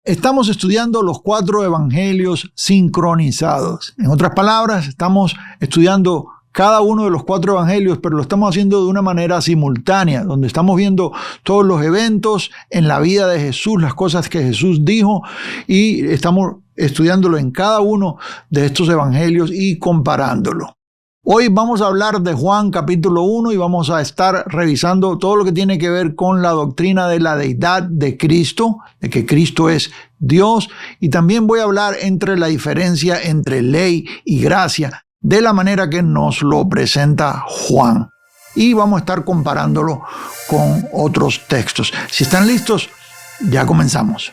Estamos estudiando los 4 evangelios sincronizados. En otras palabras, estamos estudiando cada uno de los 4 evangelios, pero lo estamos haciendo de una manera simultánea, donde estamos viendo todos los eventos en la vida de Jesús, las cosas que Jesús dijo, y estamos estudiándolo en cada uno de estos evangelios y comparándolo. Hoy vamos a hablar de Juan capítulo 1 y vamos a estar revisando todo lo que tiene que ver con la doctrina de la deidad de Cristo, de que Cristo es Dios, y también voy a hablar entre la diferencia entre ley y gracia, de la manera que nos lo presenta Juan. Y vamos a estar comparándolo con otros textos. Si están listos, ya comenzamos.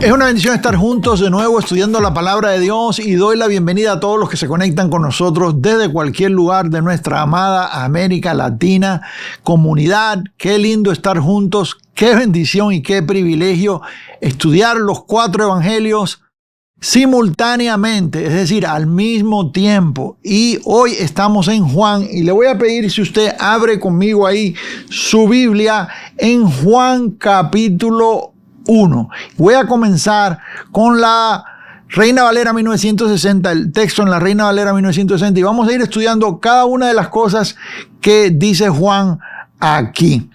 Es una bendición estar juntos de nuevo estudiando la palabra de Dios y doy la bienvenida a todos los que se conectan con nosotros desde cualquier lugar de nuestra amada América Latina. Comunidad, qué lindo estar juntos, qué bendición y qué privilegio estudiar los 4 evangelios simultáneamente, es decir, al mismo tiempo. Y hoy estamos en Juan y le voy a pedir si usted abre conmigo ahí su Biblia en Juan capítulo 1. Voy a comenzar con la Reina Valera 1960, el texto en la Reina Valera 1960, y vamos a ir estudiando cada una de las cosas que dice Juan aquí.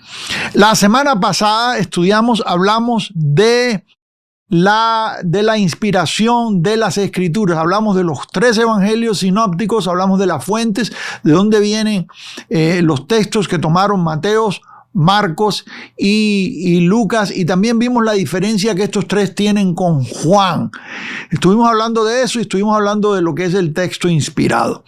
La semana pasada hablamos de la inspiración de las Escrituras. Hablamos de los 3 evangelios sinópticos, hablamos de las fuentes, de dónde vienen los textos que tomaron Mateo, Marcos y Lucas, y también vimos la diferencia que estos 3 tienen con Juan. Estuvimos hablando de eso y estuvimos hablando de lo que es el texto inspirado.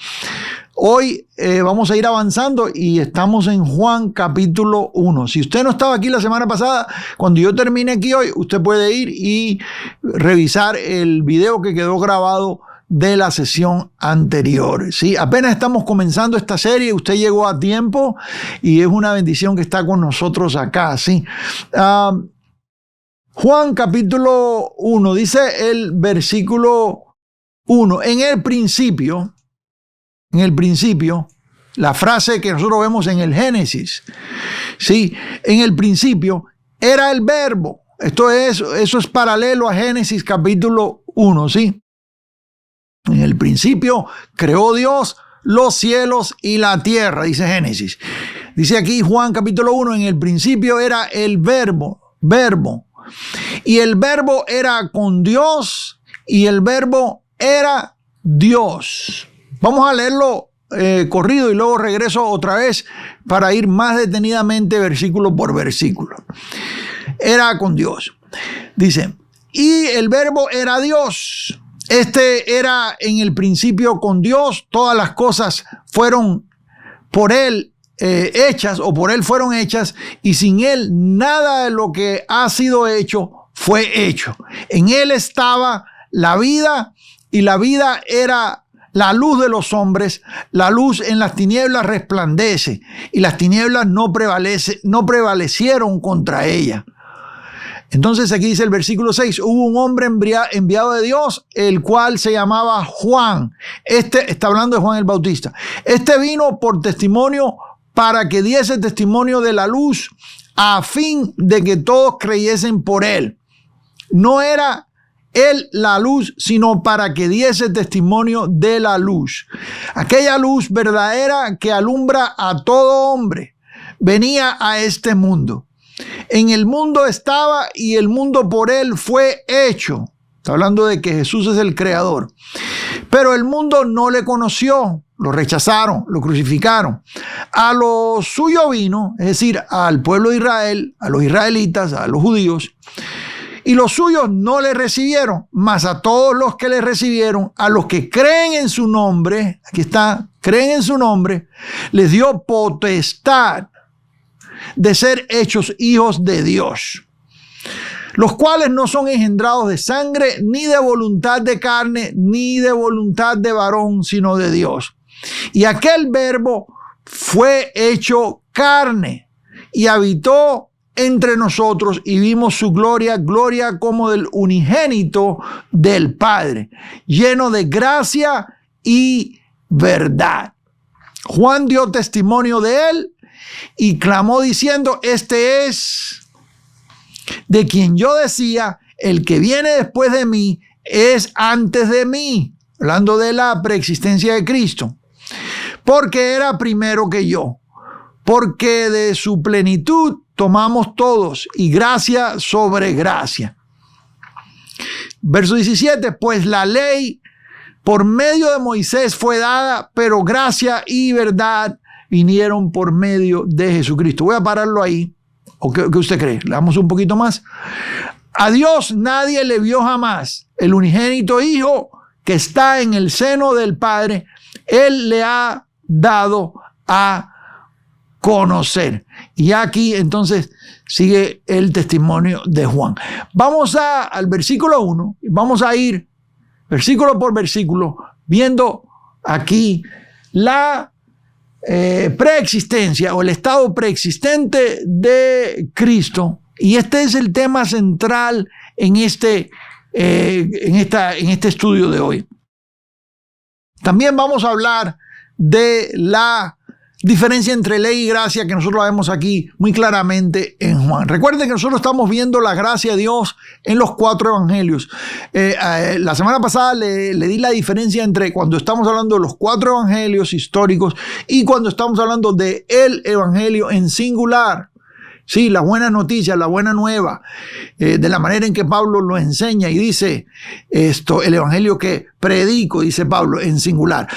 Hoy vamos a ir avanzando y estamos en Juan capítulo 1. Si usted no estaba aquí la semana pasada, cuando yo termine aquí hoy, usted puede ir y revisar el video que quedó grabado de la sesión anterior. ¿Sí? Apenas estamos comenzando esta serie, usted llegó a tiempo y es una bendición que está con nosotros acá. ¿Sí? Juan capítulo 1, dice el versículo 1, en el principio, la frase que nosotros vemos en el Génesis, ¿sí? En el principio era el verbo. Eso es paralelo a Génesis capítulo 1, ¿sí? En el principio creó Dios los cielos y la tierra, dice Génesis. Dice aquí Juan capítulo 1, en el principio era el verbo. Y el verbo era con Dios y el verbo era Dios. Vamos a leerlo corrido y luego regreso otra vez para ir más detenidamente versículo por versículo. Era con Dios. Dice, y el verbo era Dios. Este era en el principio con Dios, todas las cosas fueron por Él hechas o por Él fueron hechas y sin Él nada de lo que ha sido hecho fue hecho. En Él estaba la vida y la vida era la luz de los hombres. La luz en las tinieblas resplandece y las tinieblas no prevalecieron contra ella. Entonces aquí dice el versículo 6, hubo un hombre enviado de Dios, el cual se llamaba Juan. Está hablando de Juan el Bautista. Este vino por testimonio para que diese testimonio de la luz, a fin de que todos creyesen por él. No era él la luz, sino para que diese testimonio de la luz. Aquella luz verdadera que alumbra a todo hombre, venía a este mundo. En el mundo estaba y el mundo por él fue hecho. Está hablando de que Jesús es el creador. Pero el mundo no le conoció, lo rechazaron, lo crucificaron. A lo suyo vino, es decir, al pueblo de Israel, a los israelitas, a los judíos, y los suyos no le recibieron, mas a todos los que le recibieron, a los que creen en su nombre, aquí está, creen en su nombre, les dio potestad de ser hechos hijos de Dios, los cuales no son engendrados de sangre, ni de voluntad de carne, ni de voluntad de varón, sino de Dios. Y aquel verbo fue hecho carne y habitó entre nosotros y vimos su gloria, gloria como del unigénito del Padre, lleno de gracia y verdad. Juan dio testimonio de él y clamó diciendo: este es de quien yo decía, el que viene después de mí es antes de mí, hablando de la preexistencia de Cristo, porque era primero que yo, porque de su plenitud tomamos todos, y gracia sobre gracia. Verso 17, pues la ley por medio de Moisés fue dada, pero gracia y verdad vinieron por medio de Jesucristo. Voy a pararlo ahí. ¿O qué usted cree? ¿Le damos un poquito más? A Dios nadie le vio jamás. El unigénito Hijo que está en el seno del Padre, Él le ha dado a conocer. Y aquí entonces sigue el testimonio de Juan. Vamos al versículo 1. Vamos a ir versículo por versículo viendo aquí la preexistencia o el estado preexistente de Cristo. Y este es el tema central en este estudio de hoy. También vamos a hablar de la diferencia entre ley y gracia, que nosotros la vemos aquí muy claramente en Juan. Recuerden que nosotros estamos viendo la gracia de Dios en los 4 evangelios. La semana pasada le di la diferencia entre cuando estamos hablando de los 4 evangelios históricos y cuando estamos hablando de el evangelio en singular. Sí, la buena noticia, la buena nueva, de la manera en que Pablo lo enseña y dice esto, el evangelio que predico, dice Pablo, en singular,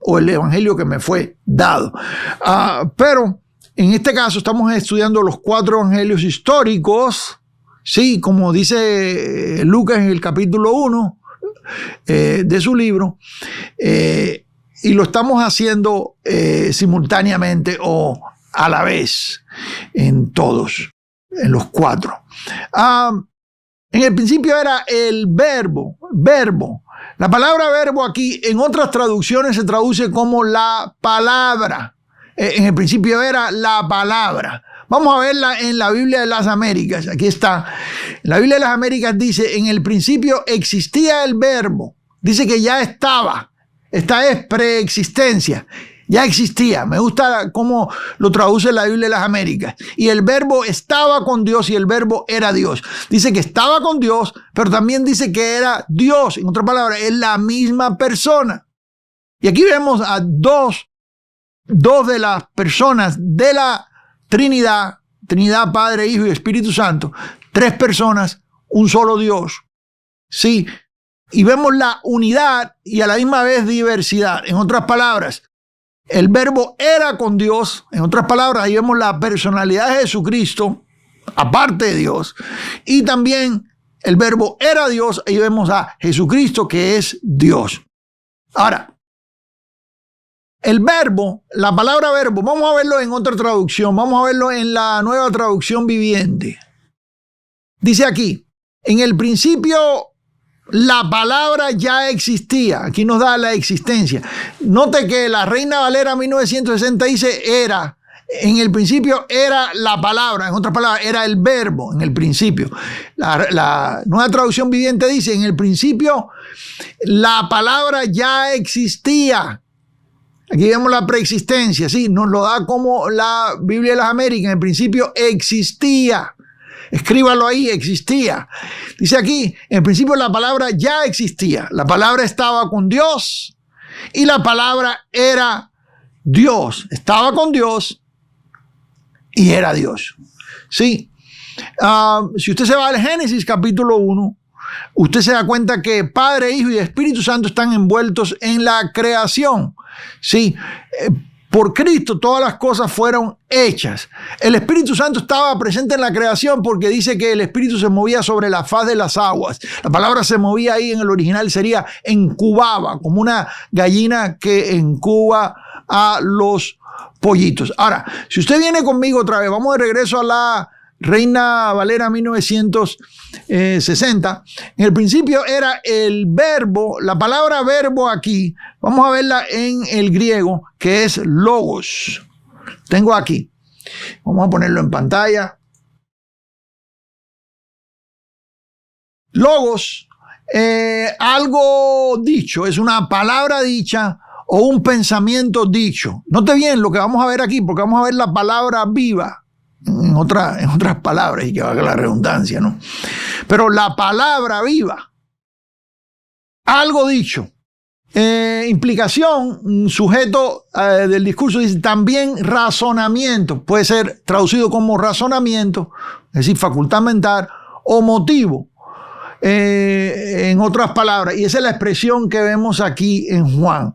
o el evangelio que me fue dado. Pero en este caso estamos estudiando los 4 evangelios históricos, sí, como dice Lucas en el capítulo 1 de su libro, y lo estamos haciendo simultáneamente o a la vez en todos, en los 4. En el principio era el verbo. La palabra verbo aquí en otras traducciones se traduce como la palabra. En el principio era la palabra. Vamos a verla en la Biblia de las Américas. Aquí está. La Biblia de las Américas dice: en el principio existía el verbo. Dice que ya estaba. Esta es preexistencia. Ya existía. Me gusta cómo lo traduce la Biblia de las Américas. Y el verbo estaba con Dios y el verbo era Dios. Dice que estaba con Dios, pero también dice que era Dios. En otras palabras, es la misma persona. Y aquí vemos a dos de las personas de la Trinidad, Padre, Hijo y Espíritu Santo. 3 personas, un solo Dios. Sí. Y vemos la unidad y a la misma vez diversidad. En otras palabras, el verbo era con Dios. En otras palabras, ahí vemos la personalidad de Jesucristo, aparte de Dios. Y también el verbo era Dios. Ahí vemos a Jesucristo, que es Dios. Ahora, el verbo, la palabra verbo, vamos a verlo en otra traducción. Vamos a verlo en la Nueva Traducción Viviente. Dice aquí: en el principio la palabra ya existía. Aquí nos da la existencia. Note que la Reina Valera 1960 dice era. En el principio era la palabra. En otras palabras, era el verbo en el principio. La Nueva Traducción Viviente dice: en el principio la palabra ya existía. Aquí vemos la preexistencia. Sí, nos lo da como la Biblia de las Américas. En el principio existía. Escríbalo ahí, existía. Dice aquí: en principio la palabra ya existía. La palabra estaba con Dios y la palabra era Dios. Estaba con Dios y era Dios. Sí. Si usted se va al Génesis capítulo 1, usted se da cuenta que Padre, Hijo y Espíritu Santo están envueltos en la creación. Sí. Por Cristo todas las cosas fueron hechas. El Espíritu Santo estaba presente en la creación porque dice que el Espíritu se movía sobre la faz de las aguas. La palabra se movía ahí en el original sería incubaba, como una gallina que incuba a los pollitos. Ahora, si usted viene conmigo otra vez, vamos de regreso a la Reina Valera 1960. En el principio era el verbo, la palabra verbo aquí, vamos a verla en el griego, que es logos. Tengo aquí. Vamos a ponerlo en pantalla. Logos, algo dicho, es una palabra dicha o un pensamiento dicho. Note bien lo que vamos a ver aquí, porque vamos a ver la palabra viva en otras palabras, y que valga la redundancia, ¿no? Pero la palabra viva, algo dicho. Implicación, sujeto del discurso, dice también razonamiento, puede ser traducido como razonamiento, es decir, facultad mental, o motivo, en otras palabras, y esa es la expresión que vemos aquí en Juan.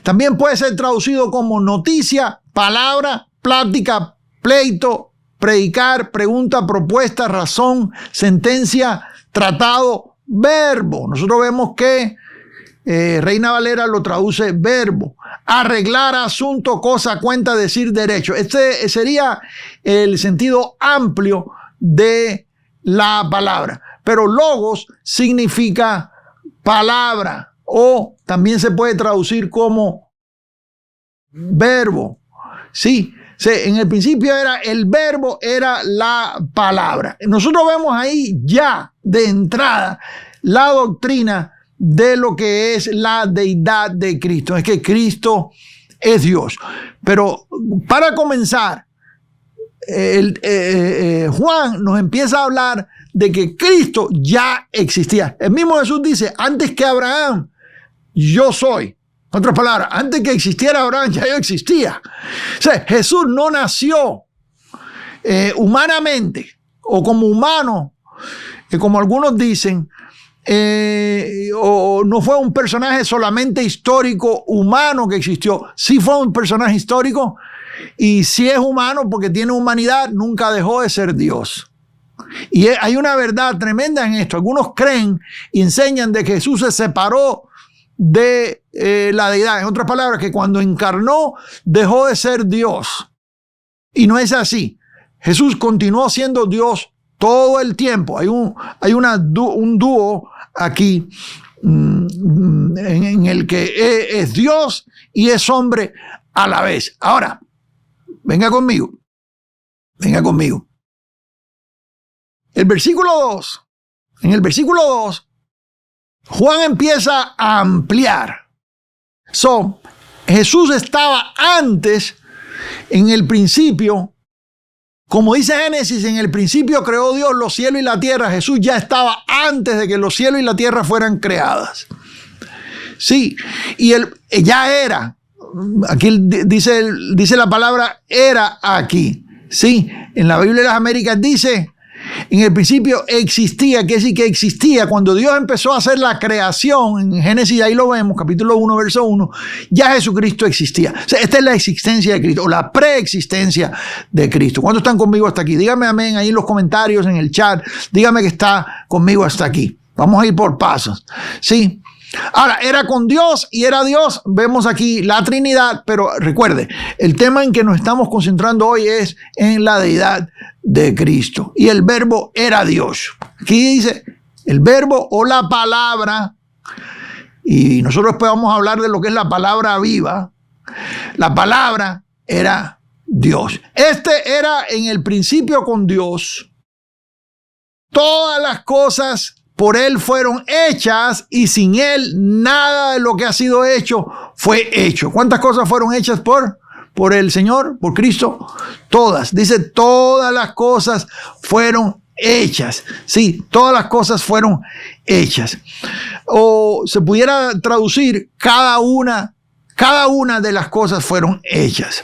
También puede ser traducido como noticia, palabra, plática, pleito, predicar, pregunta, propuesta, razón, sentencia, tratado, verbo. Nosotros vemos que Reina Valera lo traduce verbo. Arreglar asunto, cosa, cuenta, decir, derecho. Este sería el sentido amplio de la palabra. Pero logos significa palabra, o también se puede traducir como verbo. Sí, en el principio el verbo era la palabra. Nosotros vemos ahí ya de entrada la doctrina de lo que es la deidad de Cristo. Es que Cristo es Dios. Pero para comenzar, Juan nos empieza a hablar de que Cristo ya existía. El mismo Jesús dice, antes que Abraham, yo soy. En otras palabras, antes que existiera Abraham, ya yo existía. O sea, Jesús no nació humanamente o como humano, como algunos dicen, o no fue un personaje solamente histórico, humano que existió. Sí fue un personaje histórico, y si es humano porque tiene humanidad, nunca dejó de ser Dios. Y hay una verdad tremenda en esto. Algunos creen y enseñan de que Jesús se separó de la deidad. En otras palabras, que cuando encarnó dejó de ser Dios. Y no es así. Jesús continuó siendo Dios todo el tiempo. Hay un dúo aquí en el que es Dios y es hombre a la vez. Ahora, venga conmigo. En el versículo 2, Juan empieza a ampliar. Jesús estaba antes, en el principio. Como dice Génesis, en el principio creó Dios los cielos y la tierra. Jesús ya estaba antes de que los cielos y la tierra fueran creadas. Sí, y él ya era. Aquí dice la palabra era aquí. Sí, en la Biblia de las Américas dice, en el principio existía, que sí que existía. Cuando Dios empezó a hacer la creación, en Génesis, ahí lo vemos, capítulo 1, verso 1, ya Jesucristo existía. O sea, esta es la existencia de Cristo, o la preexistencia de Cristo. ¿Cuántos están conmigo hasta aquí? Dígame amén ahí en los comentarios, en el chat. Dígame que está conmigo hasta aquí. Vamos a ir por pasos. Sí. Ahora, era con Dios y era Dios. Vemos aquí la Trinidad, pero recuerde, el tema en que nos estamos concentrando hoy es en la deidad de Cristo. Y el verbo era Dios. Aquí dice el verbo o la palabra, y nosotros después vamos a hablar de lo que es la palabra viva. La palabra era Dios. Este era en el principio con Dios. Todas las cosas por Él fueron hechas, y sin Él nada de lo que ha sido hecho fue hecho. ¿Cuántas cosas fueron hechas por el Señor, por Cristo? Todas. Dice, todas las cosas fueron hechas. Sí, todas las cosas fueron hechas. O se pudiera traducir, cada una de las cosas fueron hechas.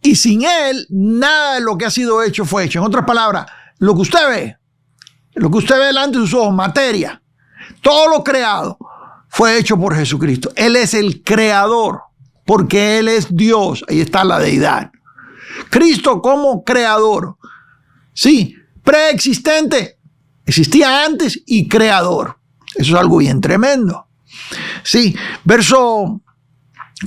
Y sin Él nada de lo que ha sido hecho fue hecho. En otras palabras, lo que usted ve delante de sus ojos, materia, todo lo creado fue hecho por Jesucristo. Él es el creador, porque Él es Dios. Ahí está la deidad. Cristo como creador. Sí, preexistente. Existía antes y creador. Eso es algo bien tremendo. Sí, verso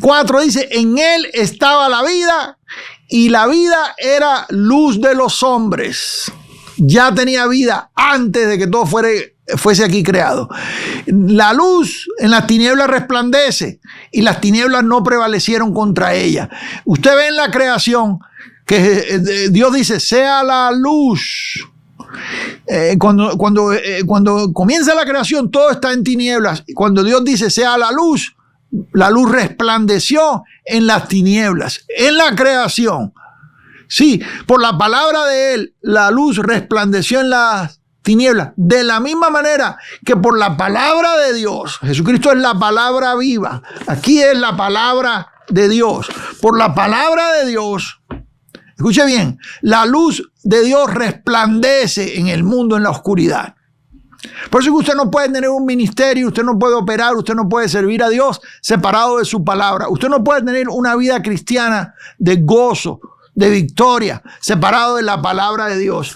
4 dice, en Él estaba la vida, y la vida era luz de los hombres. Ya tenía vida antes de que todo fuese aquí creado. La luz en las tinieblas resplandece, y las tinieblas no prevalecieron contra ella. Usted ve en la creación que Dios dice, sea la luz. Cuando comienza la creación, todo está en tinieblas. Cuando Dios dice sea la luz resplandeció en las tinieblas, en la creación. Sí, por la palabra de Él, la luz resplandeció en las tinieblas. De la misma manera que por la palabra de Dios, Jesucristo es la palabra viva. Aquí es la palabra de Dios. Por la palabra de Dios, escuche bien, la luz de Dios resplandece en el mundo, en la oscuridad. Por eso que usted no puede tener un ministerio, usted no puede operar, usted no puede servir a Dios separado de su palabra. Usted no puede tener una vida cristiana de gozo, de victoria, separado de la palabra de Dios.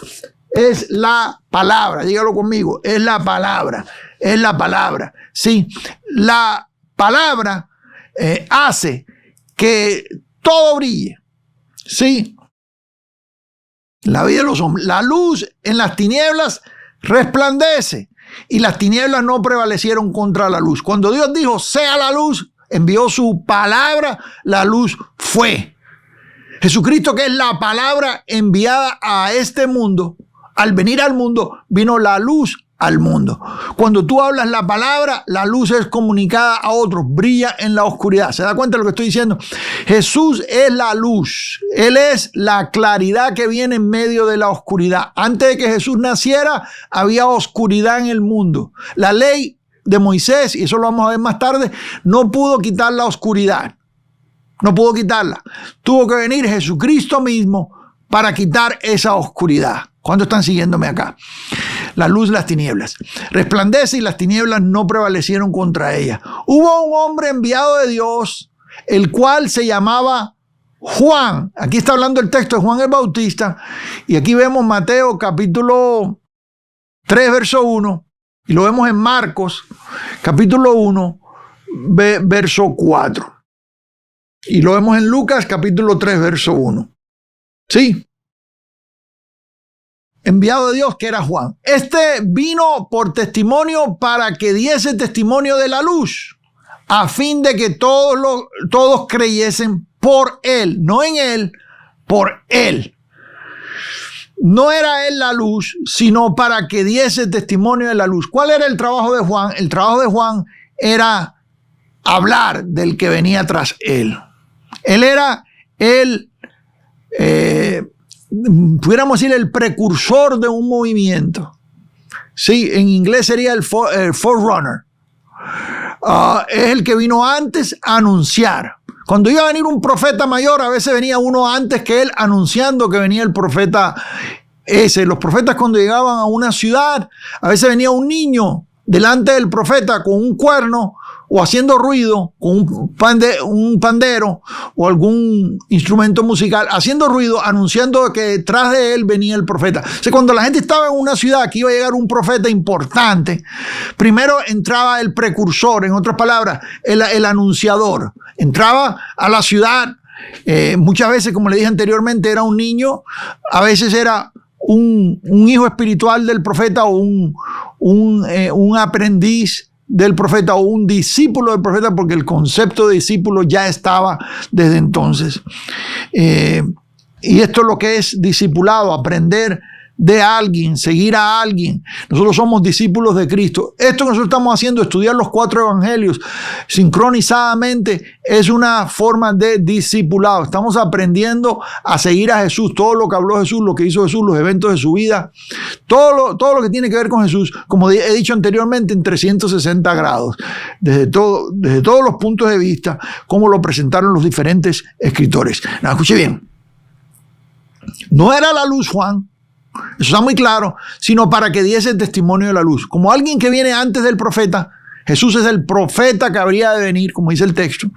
Es la palabra, dígalo conmigo, es la palabra, es la palabra. Sí, la palabra hace que todo brille. Sí, la vida de los hombres. La luz en las tinieblas resplandece y las tinieblas no prevalecieron contra la luz. Cuando Dios dijo sea la luz, envió su palabra, la luz fue. Jesucristo, que es la palabra enviada a este mundo, al venir al mundo, vino la luz al mundo. Cuando tú hablas la palabra, la luz es comunicada a otros, brilla en la oscuridad. ¿Se da cuenta de lo que estoy diciendo? Jesús es la luz. Él es la claridad que viene en medio de la oscuridad. Antes de que Jesús naciera, había oscuridad en el mundo. La ley de Moisés, y eso lo vamos a ver más tarde, no pudo quitar la oscuridad. No pudo quitarla. Tuvo que venir Jesucristo mismo para quitar esa oscuridad. ¿Cuántos están siguiéndome acá? La luz, las tinieblas. Resplandece y las tinieblas no prevalecieron contra ella. Hubo un hombre enviado de Dios, el cual se llamaba Juan. Aquí está hablando el texto de Juan el Bautista. Y aquí vemos Mateo capítulo 3, verso 1. Y lo vemos en Marcos capítulo 1, verso 4. Y lo vemos en Lucas capítulo 3, verso 1. Sí. Enviado de Dios, que era Juan. Este vino por testimonio para que diese testimonio de la luz, a fin de que todos creyesen por él, no en él, por él. No era él la luz, sino para que diese testimonio de la luz. ¿Cuál era el trabajo de Juan? El trabajo de Juan era hablar del que venía tras él. Él era pudiéramos decir, el precursor de un movimiento. Sí, en inglés sería el forerunner. Es el que vino antes a anunciar. Cuando iba a venir un profeta mayor, a veces venía uno antes que él anunciando que venía el profeta ese. Los profetas, cuando llegaban a una ciudad, a veces venía un niño delante del profeta con un cuerno o haciendo ruido con un pandero o algún instrumento musical, haciendo ruido, anunciando que detrás de él venía el profeta. O sea, cuando la gente estaba en una ciudad que iba a llegar un profeta importante, primero entraba el precursor, en otras palabras, el anunciador. Entraba a la ciudad, muchas veces, como le dije anteriormente, era un niño, a veces era un hijo espiritual del profeta o un aprendiz del profeta o un discípulo del profeta, porque el concepto de discípulo ya estaba desde entonces. Y esto es lo que es discipulado, aprender de alguien, seguir a alguien. Nosotros somos discípulos de Cristo. Esto que nosotros estamos haciendo, estudiar los 4 evangelios sincronizadamente, es una forma de discipulado. Estamos aprendiendo a seguir a Jesús, todo lo que habló Jesús, lo que hizo Jesús, los eventos de su vida, todo lo que tiene que ver con Jesús, como he dicho anteriormente, en 360 grados, desde todos los puntos de vista, como lo presentaron los diferentes escritores. No, escuche bien, no era la luz Juan, eso está muy claro, sino para que diese testimonio de la luz. Como alguien que viene antes del profeta, Jesús es el profeta que habría de venir, como dice el texto,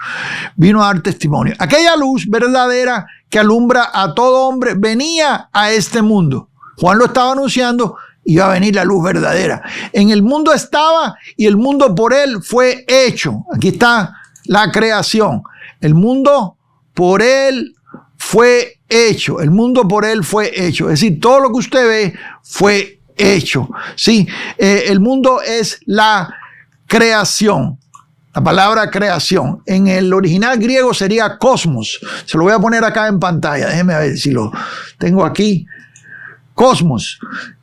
vino a dar testimonio. Aquella luz verdadera que alumbra a todo hombre venía a este mundo. Juan lo estaba anunciando, iba a venir la luz verdadera. En el mundo estaba y el mundo por él fue hecho. Aquí está la creación. El mundo por él fue hecho. El mundo por él fue hecho. Es decir, todo lo que usted ve fue hecho. Sí, el mundo es la creación. La palabra creación. En el original griego sería cosmos. Se lo voy a poner acá en pantalla. Déjeme ver si lo tengo aquí. Cosmos.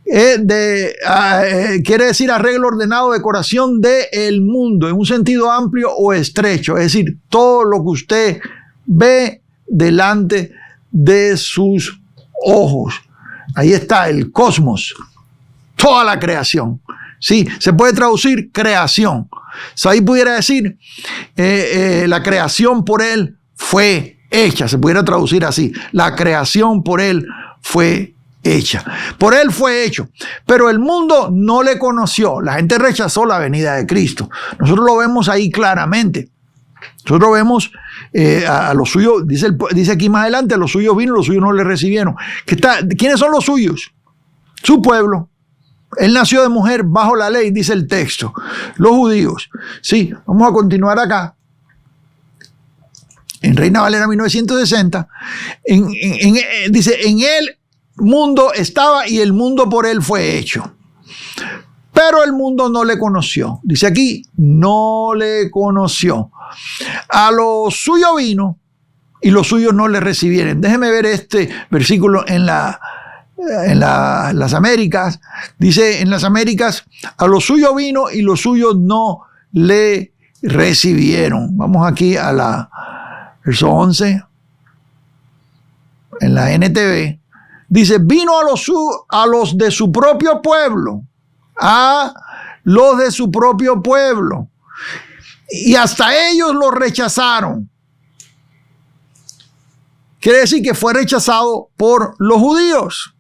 quiere decir arreglo ordenado, decoración del mundo, en un sentido amplio o estrecho. Es decir, todo lo que usted ve delante de sus ojos. Ahí está el cosmos, toda la creación. Sí, se puede traducir creación. Ahí pudiera decir, la creación por él fue hecha. Se pudiera traducir así. La creación por él fue hecha. Por él fue hecho. Pero el mundo no le conoció. La gente rechazó la venida de Cristo. Nosotros lo vemos ahí claramente. Nosotros vemos a los suyos, dice aquí más adelante, a los suyos vino, los suyos no le recibieron. ¿Quiénes son los suyos? Su pueblo. Él nació de mujer bajo la ley, dice el texto. Los judíos. Sí, vamos a continuar acá. En Reina Valera 1960, dice, en él mundo estaba y el mundo por él fue hecho. Pero el mundo no le conoció. Dice aquí, no le conoció. A lo suyo vino y los suyos no le recibieron. Déjeme ver este versículo en las Américas. Dice en las Américas, a lo suyo vino y los suyos no le recibieron. Vamos aquí a la verso 11. En la NTV. Dice, vino a los de su propio pueblo. A los de su propio pueblo. Y hasta ellos lo rechazaron. Quiere decir que fue rechazado por los judíos.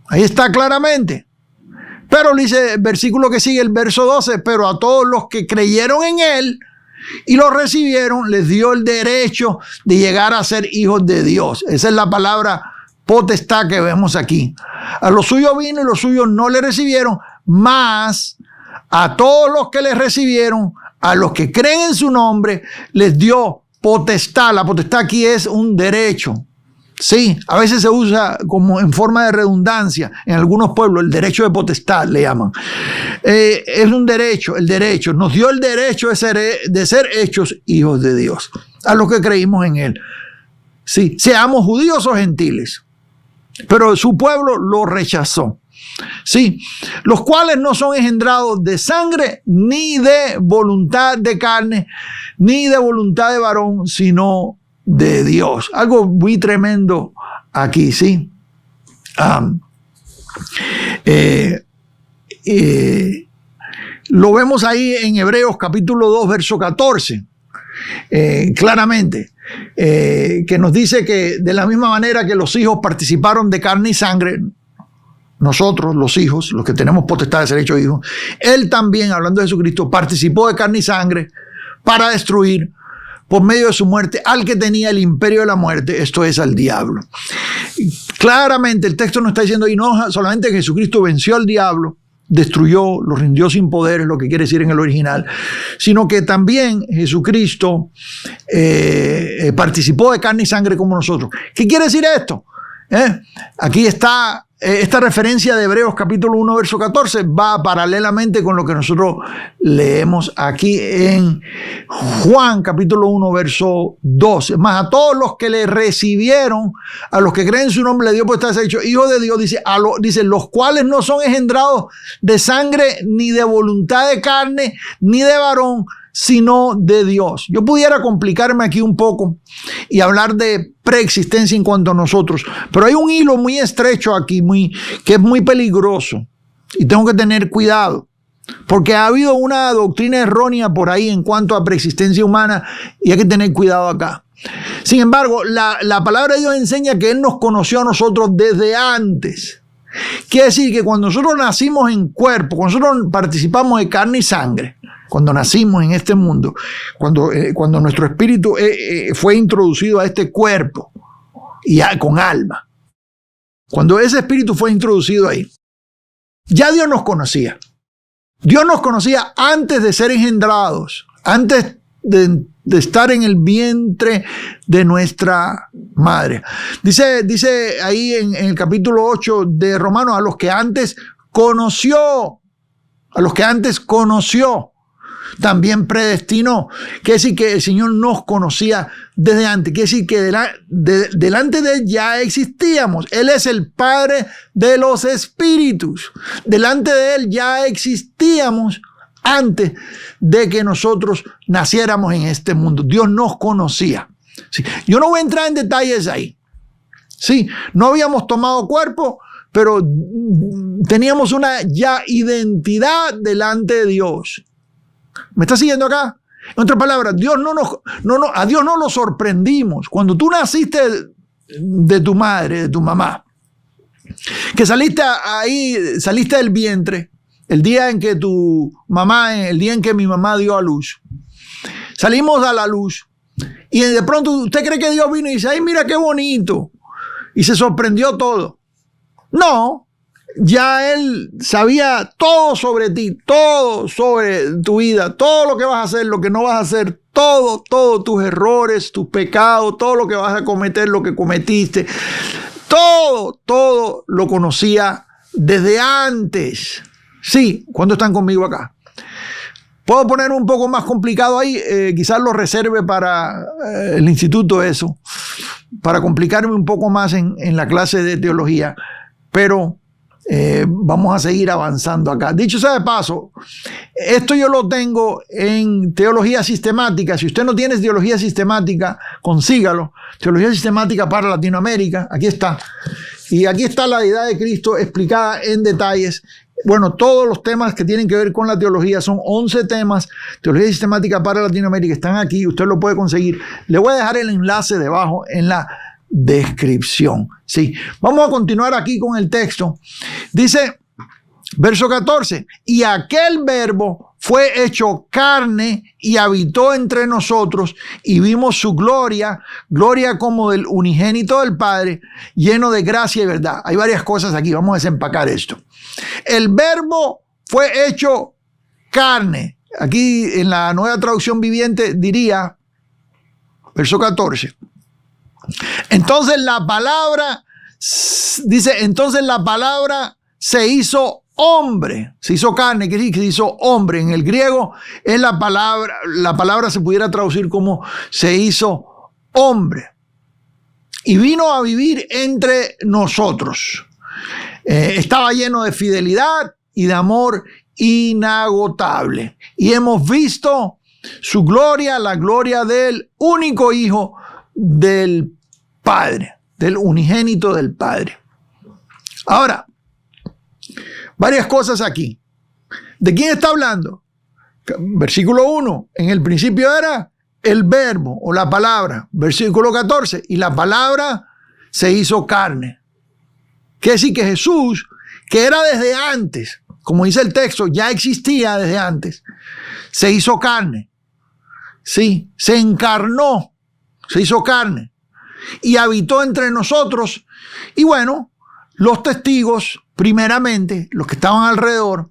Ahí está claramente. Pero dice el versículo que sigue, el verso 12, pero a todos los que creyeron en él y lo recibieron, les dio el derecho de llegar a ser hijos de Dios. Esa es la palabra potestad que vemos aquí. A los suyos vino y los suyos no le recibieron, mas a todos los que le recibieron, a los que creen en su nombre, les dio potestad. La potestad aquí es un derecho. Sí, a veces se usa como en forma de redundancia. En algunos pueblos, el derecho de potestad le llaman. Es un derecho, el derecho. Nos dio el derecho de ser hechos hijos de Dios, a los que creímos en él. Sí, seamos judíos o gentiles. Pero su pueblo lo rechazó. Sí, los cuales no son engendrados de sangre, ni de voluntad de carne, ni de voluntad de varón, sino de Dios. Algo muy tremendo aquí, ¿sí? Lo vemos ahí en Hebreos capítulo 2, verso 14, claramente, que nos dice que de la misma manera que los hijos participaron de carne y sangre, nosotros, los hijos, los que tenemos potestad de ser hechos hijos, él también, hablando de Jesucristo, participó de carne y sangre para destruir por medio de su muerte al que tenía el imperio de la muerte, esto es, al diablo. Claramente el texto nos está diciendo, y no solamente que Jesucristo venció al diablo, destruyó, lo rindió sin poder, es lo que quiere decir en el original, sino que también Jesucristo participó de carne y sangre como nosotros. ¿Qué quiere decir esto? Aquí está esta referencia de Hebreos capítulo 1 verso 14 va paralelamente con lo que nosotros leemos aquí en Juan capítulo 1 verso 12. Más a todos los que le recibieron, a los que creen en su nombre, le dio potestad de ser hecho hijo de Dios, dice, los cuales no son engendrados de sangre, ni de voluntad de carne, ni de varón, sino de Dios. Yo pudiera complicarme aquí un poco y hablar de preexistencia en cuanto a nosotros, pero hay un hilo muy estrecho aquí, que es muy peligroso y tengo que tener cuidado, porque ha habido una doctrina errónea por ahí en cuanto a preexistencia humana y hay que tener cuidado acá. Sin embargo, la palabra de Dios enseña que Él nos conoció a nosotros desde antes. Quiere decir que cuando nosotros nacimos en cuerpo, cuando nosotros participamos de carne y sangre, cuando nacimos en este mundo, cuando nuestro espíritu fue introducido a este cuerpo y con alma, cuando ese espíritu fue introducido ahí, ya Dios nos conocía. Dios nos conocía antes de ser engendrados, antes de estar en el vientre de nuestra madre. Dice ahí en el capítulo 8 de Romanos, a los que antes conoció. también predestinó. Quiere decir que el Señor nos conocía desde antes. Quiere decir que delante de Él ya existíamos. Él es el Padre de los espíritus. Delante de Él ya existíamos antes de que nosotros naciéramos en este mundo. Dios nos conocía. Sí. Yo no voy a entrar en detalles ahí. Sí, no habíamos tomado cuerpo, pero teníamos una ya identidad delante de Dios. ¿Me estás siguiendo acá? En otras palabras, a Dios no lo sorprendimos. Cuando tú naciste de tu madre, de tu mamá, que saliste del vientre, el día en que mi mamá dio a luz, salimos a la luz y de pronto usted cree que Dios vino y dice, ay, mira qué bonito, y se sorprendió todo. No, ya Él sabía todo sobre ti, todo sobre tu vida, todo lo que vas a hacer, lo que no vas a hacer, todos tus errores, tus pecados, todo lo que vas a cometer, lo que cometiste, todo lo conocía desde antes. Sí, ¿cuántos están conmigo acá? Puedo poner un poco más complicado ahí, quizás lo reserve para el instituto eso, para complicarme un poco más en la clase de teología, pero vamos a seguir avanzando acá. Dicho sea de paso, esto yo lo tengo en teología sistemática. Si usted no tiene teología sistemática, consígalo. Teología sistemática para Latinoamérica, aquí está. Y aquí está la deidad de Cristo explicada en detalles. Bueno, todos los temas que tienen que ver con la teología, son 11 temas, teología sistemática para Latinoamérica, están aquí, usted lo puede conseguir. Le voy a dejar el enlace debajo en la descripción. Sí, vamos a continuar aquí con el texto. Dice, verso 14, y aquel verbo fue hecho carne y habitó entre nosotros y vimos su gloria, gloria como del unigénito del Padre, lleno de gracia y verdad. Hay varias cosas aquí, vamos a desempacar esto. El verbo fue hecho carne. Aquí en la Nueva Traducción Viviente diría, verso 14, entonces la palabra se hizo hombre, se hizo carne, que se hizo hombre. En el griego es la palabra se pudiera traducir como se hizo hombre. Y vino a vivir entre nosotros. Estaba lleno de fidelidad y de amor inagotable. Y hemos visto su gloria, la gloria del único Hijo del Padre, del unigénito del Padre. Ahora, varias cosas aquí. ¿De quién está hablando? Versículo 1, en el principio era el verbo o la palabra. Versículo 14, y la palabra se hizo carne. Quiere decir que Jesús, que era desde antes, como dice el texto, ya existía desde antes, se hizo carne. Sí, se encarnó, se hizo carne y habitó entre nosotros. Y bueno, los testigos, primeramente, los que estaban alrededor,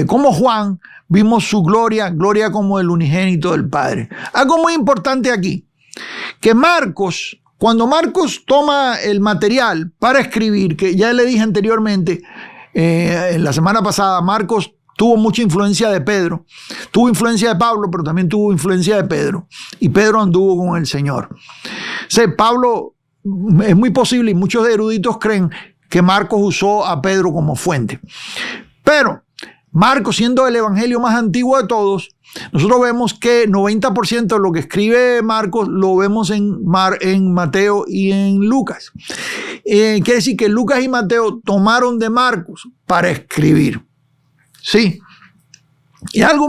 como Juan, vimos su gloria, gloria como el unigénito del Padre. Algo muy importante aquí, que Marcos, cuando Marcos toma el material para escribir, que ya le dije anteriormente, en la semana pasada, Marcos tuvo mucha influencia de Pedro, tuvo influencia de Pablo, pero también tuvo influencia de Pedro, y Pedro anduvo con el Señor. O sea, Pablo, es muy posible, y muchos eruditos creen que Marcos usó a Pedro como fuente. Pero Marcos, siendo el evangelio más antiguo de todos, nosotros vemos que 90% de lo que escribe Marcos lo vemos en Mateo y en Lucas. Quiere decir que Lucas y Mateo tomaron de Marcos para escribir. Sí. Y hay algo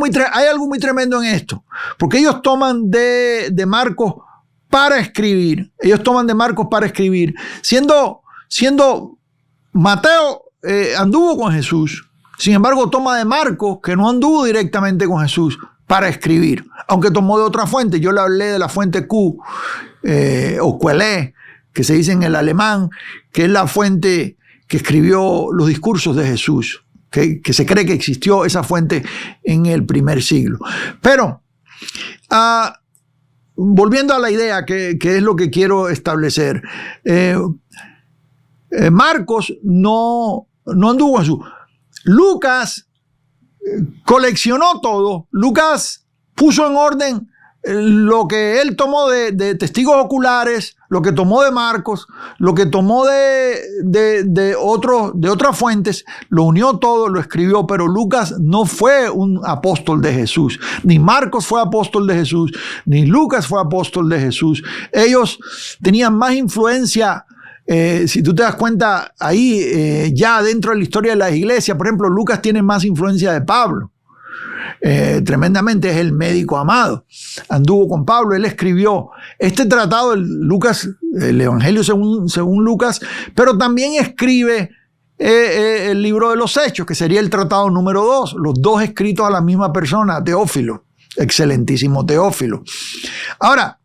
muy tremendo en esto, porque ellos toman de Marcos para escribir. Ellos toman de Marcos para escribir. Siendo Mateo anduvo con Jesús. Sin embargo, toma de Marcos, que no anduvo directamente con Jesús, para escribir. Aunque tomó de otra fuente. Yo le hablé de la fuente Q, o Quelle, que se dice en el alemán, que es la fuente que escribió los discursos de Jesús. Que se cree que existió esa fuente en el primer siglo. Pero, volviendo a la idea, que es lo que quiero establecer. Marcos no anduvo con Jesús. Lucas coleccionó todo. Lucas puso en orden lo que él tomó de testigos oculares, lo que tomó de Marcos, lo que tomó de otras fuentes, lo unió todo, lo escribió, pero Lucas no fue un apóstol de Jesús, ni Marcos fue apóstol de Jesús, ni Lucas fue apóstol de Jesús. Ellos tenían más influencia. Si tú te das cuenta ahí, ya dentro de la historia de la iglesia, por ejemplo, Lucas tiene más influencia de Pablo. Tremendamente, es el médico amado. Anduvo con Pablo, él escribió este tratado, el Evangelio según Lucas, pero también escribe el libro de los Hechos, que sería el tratado número 2, los dos escritos a la misma persona, Teófilo, excelentísimo Teófilo. Ahora,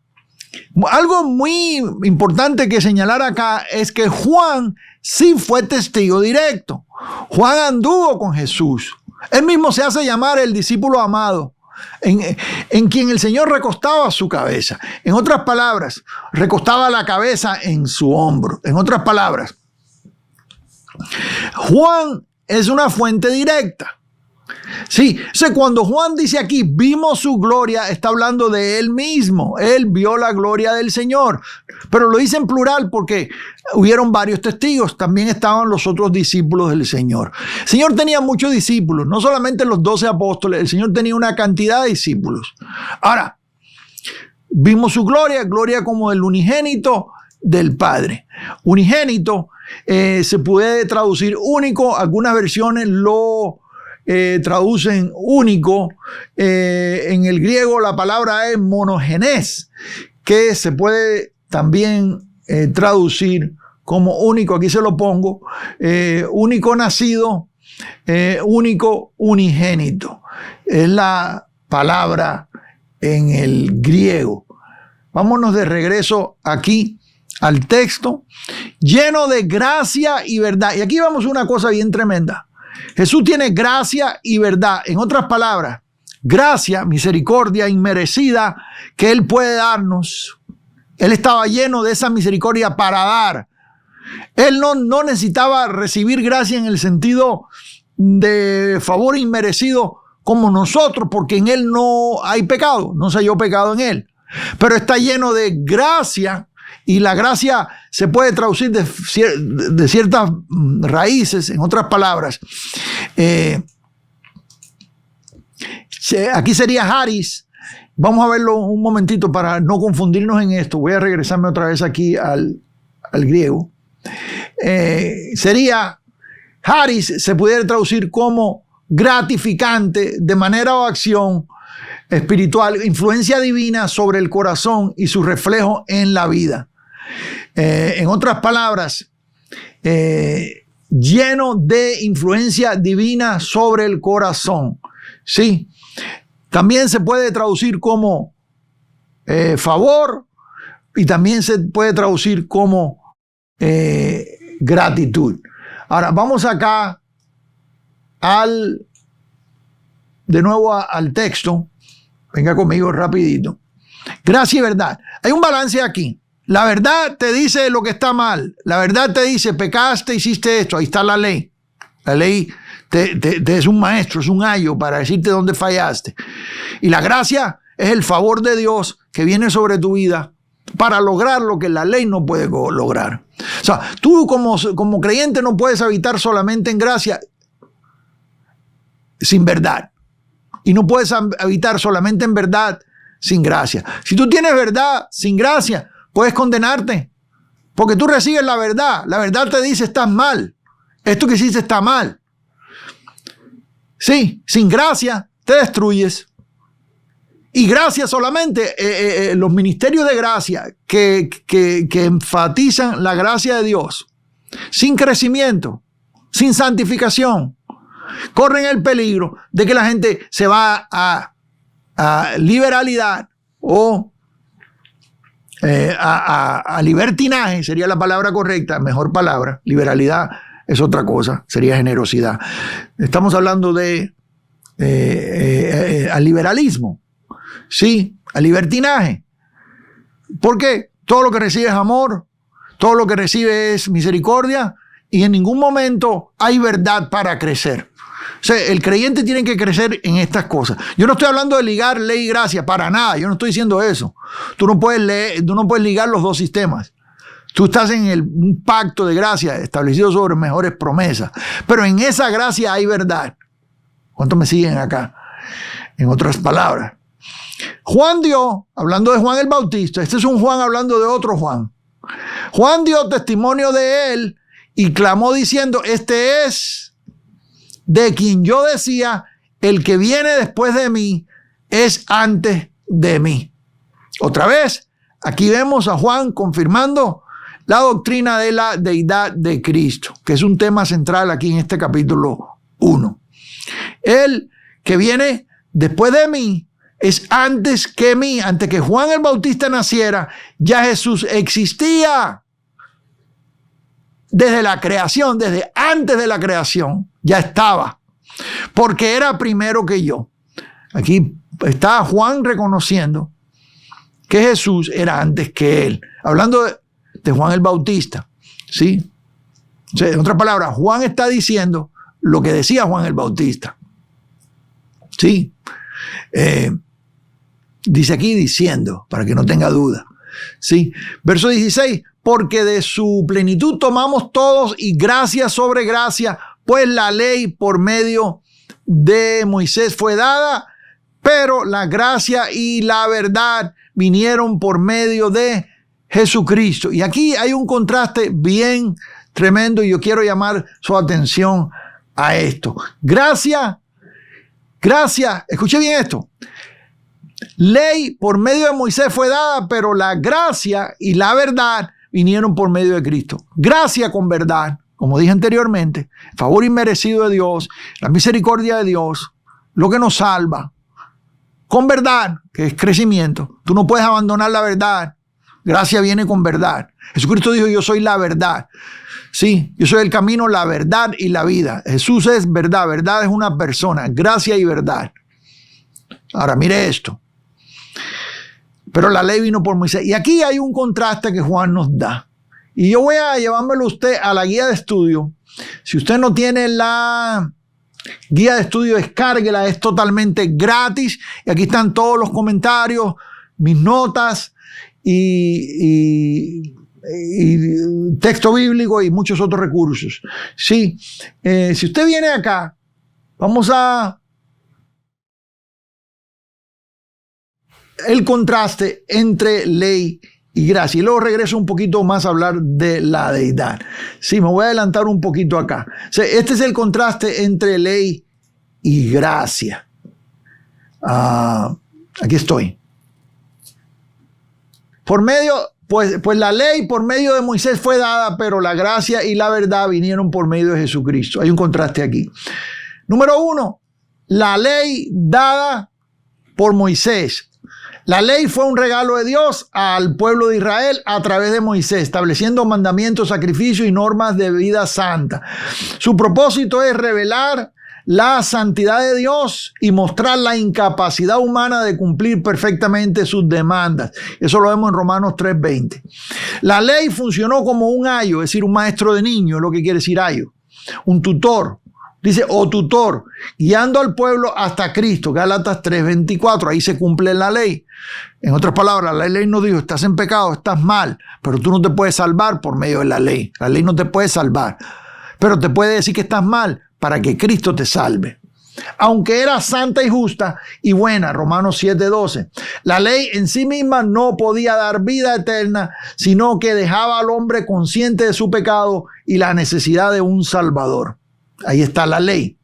algo muy importante que señalar acá es que Juan sí fue testigo directo. Juan anduvo con Jesús. Él mismo se hace llamar el discípulo amado, en quien el Señor recostaba su cabeza. En otras palabras, recostaba la cabeza en su hombro. En otras palabras, Juan es una fuente directa. Sí, cuando Juan dice aquí, vimos su gloria, está hablando de él mismo. Él vio la gloria del Señor. Pero lo dice en plural porque hubieron varios testigos. También estaban los otros discípulos del Señor. El Señor tenía muchos discípulos, no solamente los 12 apóstoles. El Señor tenía una cantidad de discípulos. Ahora, vimos su gloria, gloria como el unigénito del Padre. Unigénito se puede traducir único. Algunas versiones lo traducen único. En el griego la palabra es monogenes, que se puede también traducir como único. Aquí se lo pongo, único nacido, único unigénito. Es la palabra en el griego. Vámonos de regreso aquí al texto, lleno de gracia y verdad. Y aquí vamos a una cosa bien tremenda. Jesús tiene gracia y verdad. En otras palabras, gracia, misericordia inmerecida que Él puede darnos. Él estaba lleno de esa misericordia para dar. Él no necesitaba recibir gracia en el sentido de favor inmerecido como nosotros, porque en Él no hay pecado, no se halló pecado en Él. Pero está lleno de gracia. Y la gracia se puede traducir de ciertas raíces. En otras palabras, aquí sería haris. Vamos a verlo un momentito para no confundirnos en esto. Voy a regresarme otra vez aquí al griego. Sería haris, se pudiera traducir como gratificante de manera o acción espiritual, influencia divina sobre el corazón y su reflejo en la vida. En otras palabras, lleno de influencia divina sobre el corazón. Sí, también se puede traducir como favor y también se puede traducir como gratitud. Ahora, vamos acá de nuevo al texto. Venga conmigo rapidito. Gracia y verdad. Hay un balance aquí. La verdad te dice lo que está mal. La verdad te dice, pecaste, hiciste esto. Ahí está la ley. La ley te es un maestro, es un ayo para decirte dónde fallaste. Y la gracia es el favor de Dios que viene sobre tu vida para lograr lo que la ley no puede lograr. O sea, tú como creyente no puedes habitar solamente en gracia sin verdad. Y no puedes habitar solamente en verdad sin gracia. Si tú tienes verdad sin gracia, puedes condenarte. Porque tú recibes la verdad. La verdad te dice, estás mal. Esto que hiciste está mal. Sí, sin gracia te destruyes. Y gracia solamente, los ministerios de gracia que enfatizan la gracia de Dios, sin crecimiento, sin santificación, corren el peligro de que la gente se va a liberalidad o a libertinaje, sería la palabra correcta, mejor palabra. Liberalidad es otra cosa, sería generosidad. Estamos hablando de al liberalismo, sí, al libertinaje. ¿Por qué? Todo lo que recibe es amor, todo lo que recibe es misericordia y en ningún momento hay verdad para crecer. O sea, el creyente tiene que crecer en estas cosas. Yo no estoy hablando de ligar ley y gracia, para nada. Yo no estoy diciendo eso. Tú no puedes ligar los dos sistemas. Tú estás en un pacto de gracia establecido sobre mejores promesas. Pero en esa gracia hay verdad. ¿Cuántos me siguen acá? En otras palabras, Juan dio, hablando de Juan el Bautista, este es un Juan hablando de otro Juan. Juan dio testimonio de él y clamó diciendo, este es de quien yo decía, el que viene después de mí es antes de mí. Otra vez, aquí vemos a Juan confirmando la doctrina de la deidad de Cristo, que es un tema central aquí en este capítulo 1. El que viene después de mí es antes que mí, antes que Juan el Bautista naciera, ya Jesús existía. Desde la creación, desde antes de la creación, ya estaba. Porque era primero que yo. Aquí está Juan reconociendo que Jesús era antes que él. Hablando de Juan el Bautista, ¿sí? O sea, en otras palabras, Juan está diciendo lo que decía Juan el Bautista. ¿Sí? Dice aquí diciendo, para que no tenga duda. ¿Sí? Verso 16, porque de su plenitud tomamos todos y gracia sobre gracia, pues la ley por medio de Moisés fue dada, pero la gracia y la verdad vinieron por medio de Jesucristo. Y aquí hay un contraste bien tremendo y yo quiero llamar su atención a esto. Gracia, escuche bien esto. Ley por medio de Moisés fue dada, pero la gracia y la verdad vinieron por medio de Cristo. Gracia con verdad, como dije anteriormente, favor inmerecido de Dios, la misericordia de Dios, lo que nos salva. Con verdad, que es crecimiento. Tú no puedes abandonar la verdad. Gracia viene con verdad. Jesucristo dijo, yo soy la verdad. Sí, yo soy el camino, la verdad y la vida. Jesús es verdad. Verdad es una persona. Gracia y verdad. Ahora, mire esto. Pero la ley vino por Moisés. Y aquí hay un contraste que Juan nos da. Y yo voy a llevármelo a usted a la guía de estudio. Si usted no tiene la guía de estudio, descárguela. Es totalmente gratis. Y aquí están todos los comentarios, mis notas y texto bíblico y muchos otros recursos. Sí, si usted viene acá, vamos a el contraste entre ley y gracia. Y luego regreso un poquito más a hablar de la deidad. Sí, me voy a adelantar un poquito acá. O sea, este es el contraste entre ley y gracia. Aquí estoy. Por medio, pues la ley por medio de Moisés fue dada, pero la gracia y la verdad vinieron por medio de Jesucristo. Hay un contraste aquí. Número 1, la ley dada por Moisés. La ley fue un regalo de Dios al pueblo de Israel a través de Moisés, estableciendo mandamientos, sacrificios y normas de vida santa. Su propósito es revelar la santidad de Dios y mostrar la incapacidad humana de cumplir perfectamente sus demandas. Eso lo vemos en Romanos 3:20. La ley funcionó como un ayo, es decir, un maestro de niños, lo que quiere decir ayo, un tutor. Dice, o tutor, guiando al pueblo hasta Cristo, Gálatas 3:24, ahí se cumple la ley. En otras palabras, la ley nos dijo, estás en pecado, estás mal, pero tú no te puedes salvar por medio de la ley. La ley no te puede salvar, pero te puede decir que estás mal para que Cristo te salve. Aunque era santa y justa y buena, Romanos 7:12. La ley en sí misma no podía dar vida eterna, sino que dejaba al hombre consciente de su pecado y la necesidad de un Salvador. Ahí está la ley.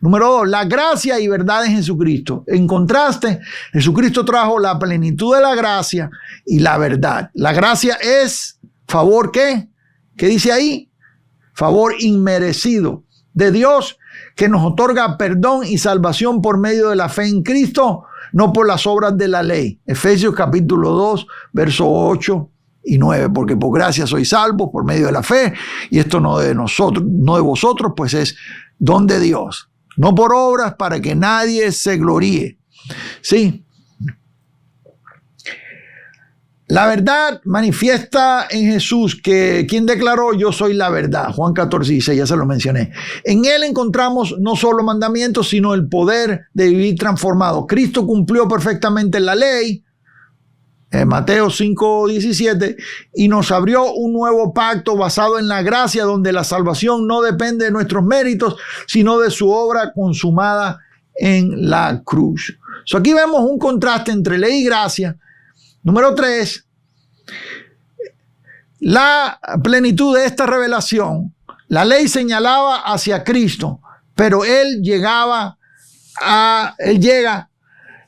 Número 2, la gracia y verdad en Jesucristo. En contraste, Jesucristo trajo la plenitud de la gracia y la verdad. La gracia es favor, ¿qué? ¿Qué dice ahí? Favor inmerecido de Dios que nos otorga perdón y salvación por medio de la fe en Cristo, no por las obras de la ley. Efesios capítulo 2, versos 8 y 9, porque por gracia sois salvos por medio de la fe, y esto no de nosotros, no de vosotros, pues es don de Dios, no por obras para que nadie se gloríe. Sí. La verdad manifiesta en Jesús, que quien declaró: yo soy la verdad. Juan 14:16, ya se lo mencioné. En él encontramos no solo mandamientos, sino el poder de vivir transformado. Cristo cumplió perfectamente la ley, Mateo 5:17, y nos abrió un nuevo pacto basado en la gracia, donde la salvación no depende de nuestros méritos, sino de su obra consumada en la cruz. Aquí vemos un contraste entre ley y gracia. Número 3, la plenitud de esta revelación. La ley señalaba hacia Cristo, pero Él llega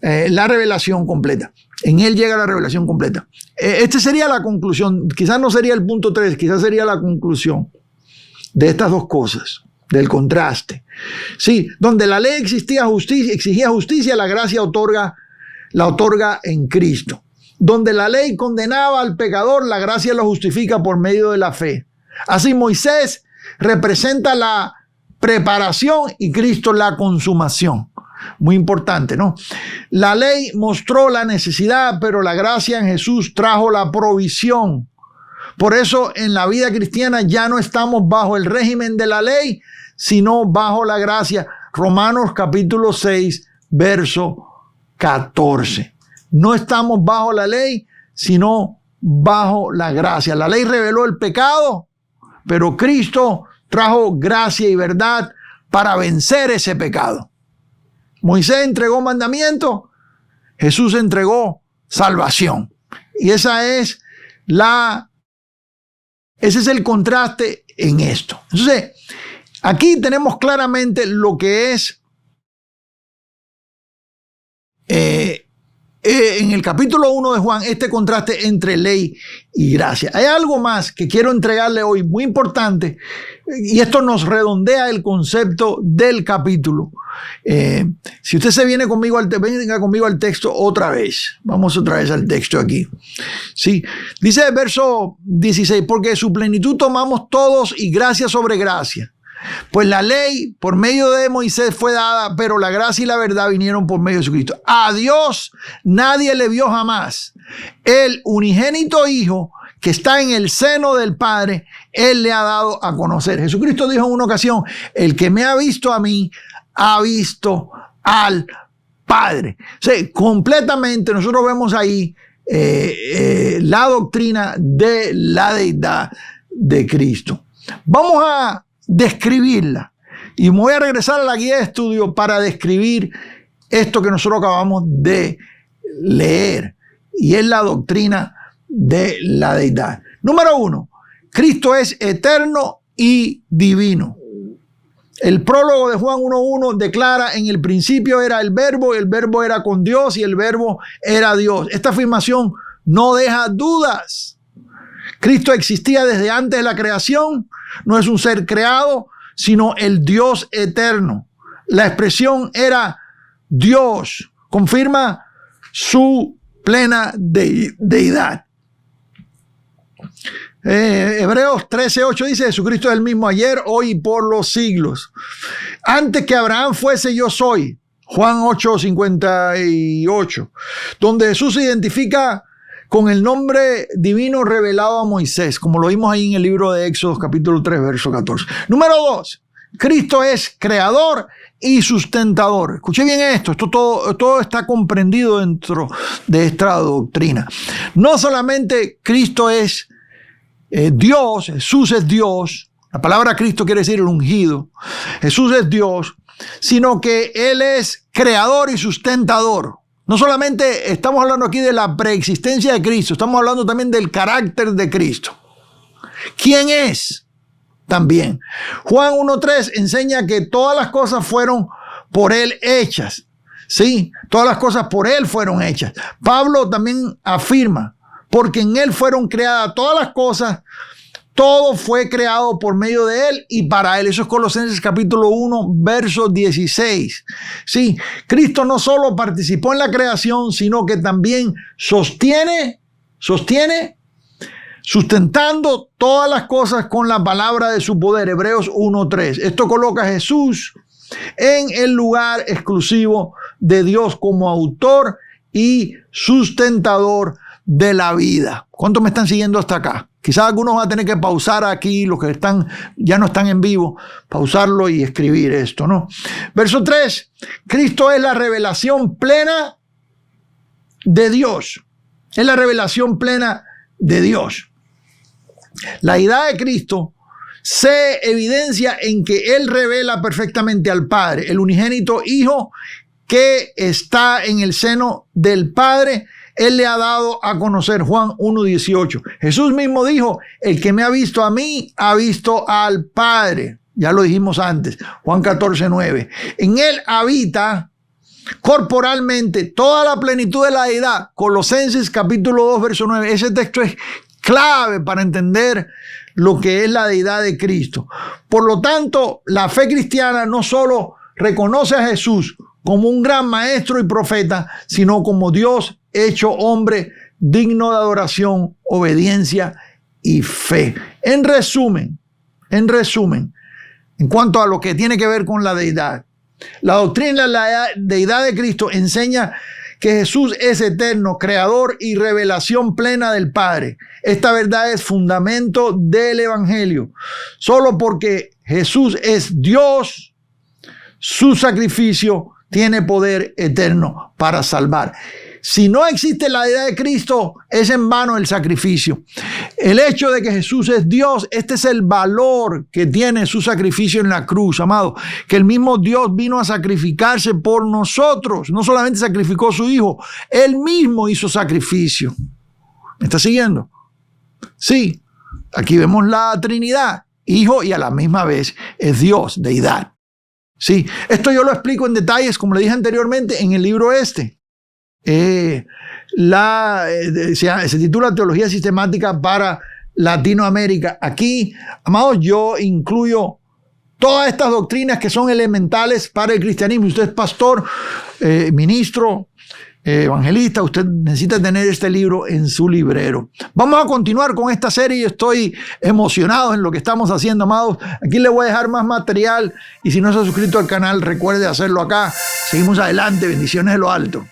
la revelación completa. En Él llega la revelación completa. Esta sería la conclusión. Quizás no sería el punto 3, quizás sería la conclusión de estas dos cosas, del contraste. Sí, donde la ley exigía justicia, la gracia la otorga en Cristo. Donde la ley condenaba al pecador, la gracia lo justifica por medio de la fe. Así Moisés representa la preparación y Cristo la consumación. Muy importante, ¿no? La ley mostró la necesidad, pero la gracia en Jesús trajo la provisión. Por eso en la vida cristiana ya no estamos bajo el régimen de la ley, sino bajo la gracia. Romanos capítulo 6, verso 14. No estamos bajo la ley, sino bajo la gracia. La ley reveló el pecado, pero Cristo trajo gracia y verdad para vencer ese pecado. Moisés entregó mandamiento, Jesús entregó salvación. Y ese es el contraste en esto. Entonces, aquí tenemos claramente lo que es en el capítulo 1 de Juan, este contraste entre ley y gracia. Hay algo más que quiero entregarle hoy, muy importante, y esto nos redondea el concepto del capítulo. Si usted se viene conmigo venga conmigo al texto otra vez. Vamos otra vez al texto aquí. Sí, dice el verso 16, porque de su plenitud tomamos todos y gracia sobre gracia. Pues la ley por medio de Moisés fue dada, pero la gracia y la verdad vinieron por medio de Jesucristo. A Dios nadie le vio jamás. El unigénito Hijo que está en el seno del Padre, Él le ha dado a conocer. Jesucristo dijo en una ocasión: el que me ha visto a mí, ha visto al Padre. O sea, completamente nosotros vemos ahí la doctrina de la deidad de Cristo. Vamos a describirla. Y me voy a regresar a la guía de estudio para describir esto que nosotros acabamos de leer. Y es la doctrina de la deidad. Número 1, Cristo es eterno y divino. El prólogo de Juan 1:1 declara: en el principio era el verbo, y el verbo era con Dios, y el verbo era Dios. Esta afirmación no deja dudas. Cristo existía desde antes de la creación. No es un ser creado, sino el Dios eterno. La expresión era Dios. Confirma su plena deidad. Hebreos 13:8 dice: Jesucristo es el mismo ayer, hoy y por los siglos. Antes que Abraham fuese, yo soy. Juan 8:58, donde Jesús se identifica con el nombre divino revelado a Moisés, como lo vimos ahí en el libro de Éxodo capítulo 3, verso 14. Número 2, Cristo es creador y sustentador. Escuche bien esto todo está comprendido dentro de esta doctrina. No solamente Cristo es Dios, Jesús es Dios, la palabra Cristo quiere decir el ungido, Jesús es Dios, sino que Él es creador y sustentador. No solamente estamos hablando aquí de la preexistencia de Cristo, estamos hablando también del carácter de Cristo. ¿Quién es? También. Juan 1:3 enseña que todas las cosas fueron por Él hechas. Sí, todas las cosas por Él fueron hechas. Pablo también afirma: porque en Él fueron creadas todas las cosas, todo fue creado por medio de Él y para Él. Eso es Colosenses capítulo 1, verso 16. Sí, Cristo no solo participó en la creación, sino que también sostiene, sustentando todas las cosas con la palabra de su poder. Hebreos 1:3. Esto coloca a Jesús en el lugar exclusivo de Dios como autor y sustentador de la vida. ¿Cuántos me están siguiendo hasta acá? Quizás algunos van a tener que pausar aquí, los que ya no están en vivo, pausarlo y escribir esto, ¿no? Verso 3, Cristo es la revelación plena de Dios. Es la revelación plena de Dios. La deidad de Cristo se evidencia en que Él revela perfectamente al Padre, el unigénito Hijo que está en el seno del Padre. Él le ha dado a conocer. Juan 1:18. Jesús mismo dijo, el que me ha visto a mí, ha visto al Padre. Ya lo dijimos antes. Juan 14:9. En Él habita corporalmente toda la plenitud de la deidad. Colosenses capítulo 2, verso 9. Ese texto es clave para entender lo que es la deidad de Cristo. Por lo tanto, la fe cristiana no solo reconoce a Jesús como un gran maestro y profeta, sino como Dios hecho hombre, digno de adoración, obediencia y fe. En resumen, en cuanto a lo que tiene que ver con la deidad, la doctrina de la deidad de Cristo enseña que Jesús es eterno, creador y revelación plena del Padre. Esta verdad es fundamento del Evangelio. Solo porque Jesús es Dios, su sacrificio tiene poder eterno para salvar. Si no existe la deidad de Cristo, es en vano el sacrificio. El hecho de que Jesús es Dios, este es el valor que tiene su sacrificio en la cruz, amado. Que el mismo Dios vino a sacrificarse por nosotros. No solamente sacrificó a su Hijo, Él mismo hizo sacrificio. ¿Me está siguiendo? Sí. Aquí vemos la Trinidad, Hijo y a la misma vez es Dios, deidad. Sí. Esto yo lo explico en detalles, como le dije anteriormente, en el libro este. Se titula Teología Sistemática para Latinoamérica. Aquí, amados, yo incluyo todas estas doctrinas que son elementales para el cristianismo. Usted es pastor, ministro, evangelista, usted necesita tener este libro en su librero. Vamos a continuar con esta serie y estoy emocionado en lo que estamos haciendo, amados. Aquí le voy a dejar más material y si no se ha suscrito al canal, recuerde hacerlo acá. Seguimos adelante, bendiciones de lo alto.